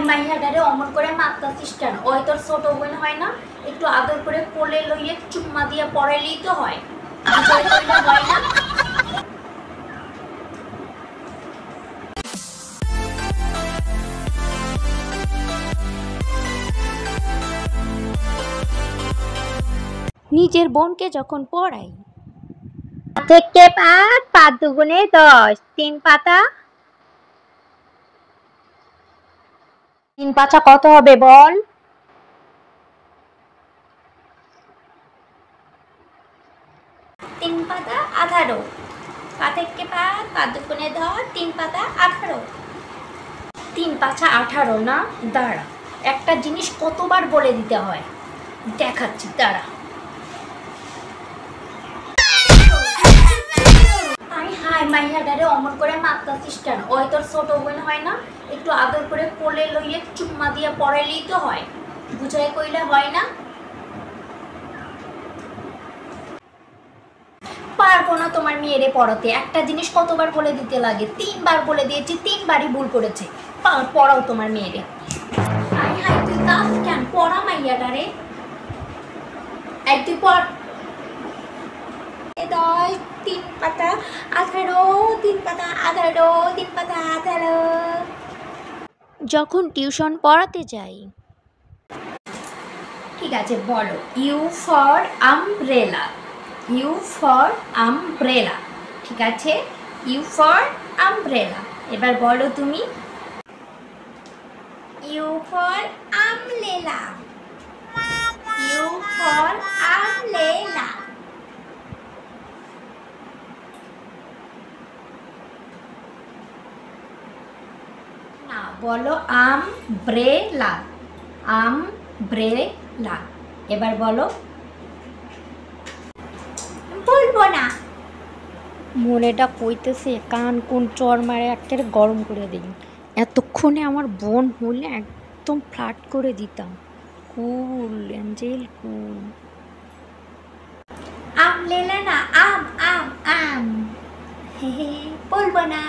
মাইয়াটারে অমন করে মারতাছিস কেন? ওই তোর ছোট বোন হয় না? একটু আদর করে কোলে লইয়ে চুম্মা দিয়ে পড়াইলেই তো হয়। হয় না? নিজের বোনকে যখন পড়াই থেকে ৫ ৫ দুগুণে ১০ ৩ পাতা ৩ পাতা কত হবে বল? ৩ পাতা ১৮। ৫ থেকে ৫ ৫ দুগুণে ১০ ৩ পাতা ১৮। ৩ পাতা ১৮ না? দাঁড়া, একটা জিনিস কতবার বলে দিতে হয় দেখাচ্ছি, দাঁড়া। মাইয়াটারে অমন করে মারতাছিস কেন? ওই তোর ছোট বোন হয় না? একটু আদর করে কোলে লইয়ে চুম্মা দিয়ে পড়াইলেই তো হয়। বুঝাই কইলে হয় না? পারবো না তোমার মেয়েরে পড়াতে। একটা জিনিস কতবার বলে দিতে লাগে? ৩ বার বলে দিয়েছি, ৩ বারই ভুল করেছে। পড়াও তোমার মেয়েরে। হাই তুই কাজ কেন? পড়া মাইয়াটারে। এই তুই পড়। ১০ ৩ পাতা ১৮ ৩ পাতা ১৮ ৩ পাতা ১৮। যখন টিউশন পড়াতে যাই, ঠিক আছে বলো, U for umbrella. U for umbrella, ঠিক আছে? U for umbrella. এবার বলো তুমি, U for umbrella. U for umbrella. না, বলো আমব্রেলা। আমব্রেলা। এবার বলো, বলবো না। মনেটা কইতেছে কান কোন চর মারে একটা গরম করে দিই। এতক্ষণে আমার বোন হলে একদম ফ্ল্যাট করে দিতাম। কুল অ্যাঞ্জেল কুল। আম লেলা না, আম আম আম। হে হে, বলবো না।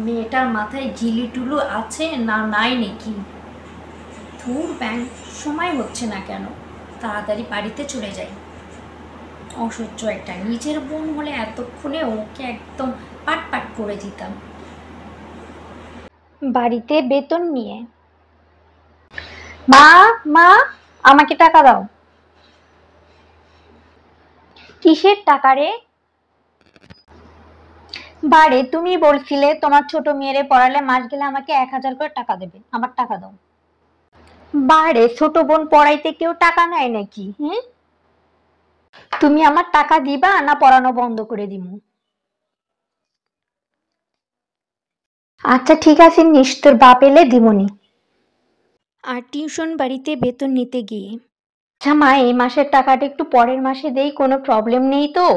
মেয়েটার মাথায় ঝিলি টুলু আছে না নাই নাকি? ধুর ব্যাং, সময় হচ্ছে না কেন? তাড়াতাড়ি বাড়িতে চলে যাই। অসহ্য একটা। নিজের বোন হলে এতক্ষণে ওকে একদম পাট পাট করে দিতাম। বাড়িতে বেতন নিয়ে, মা মা আমাকে টাকা দাও। কিসের টাকা রে? বাড়ে তুমি বলছিলে তোমার ছোট মেয়েরে পড়ালে মাস গেলে আমাকে ১০০০ করে টাকা দেবে, আমার টাকা দাও। বাড়ে ছোট বোন পড়াইতে কেউ টাকা নেয় নাকি? তুমি আমার টাকা দিবা না পড়ানো বন্ধ করে দিমু? আচ্ছা ঠিক আছে, নিস, তোর বাপ এলে দিমুনি। আর টিউশন বাড়িতে বেতন নিতে গিয়ে, আচ্ছা মা, এই মাসের টাকাটা একটু পরের মাসে দেই, কোনো প্রবলেম নেই তো?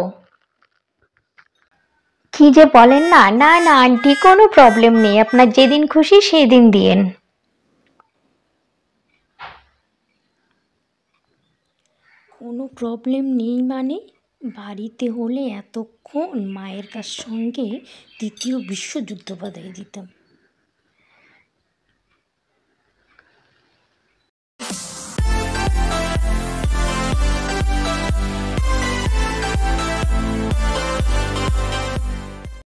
কি যে বলেন না। না না আন্টি, কোনো প্রবলেম নেই, আপনার যেদিন খুশি সেই দিন দিয়েন। কোনো প্রবলেম নেই মানে? বাড়িতে হলে এতক্ষণ মায়ের কাছ সঙ্গে দ্বিতীয় বিশ্বযুদ্ধ বাঁধাই দিতাম।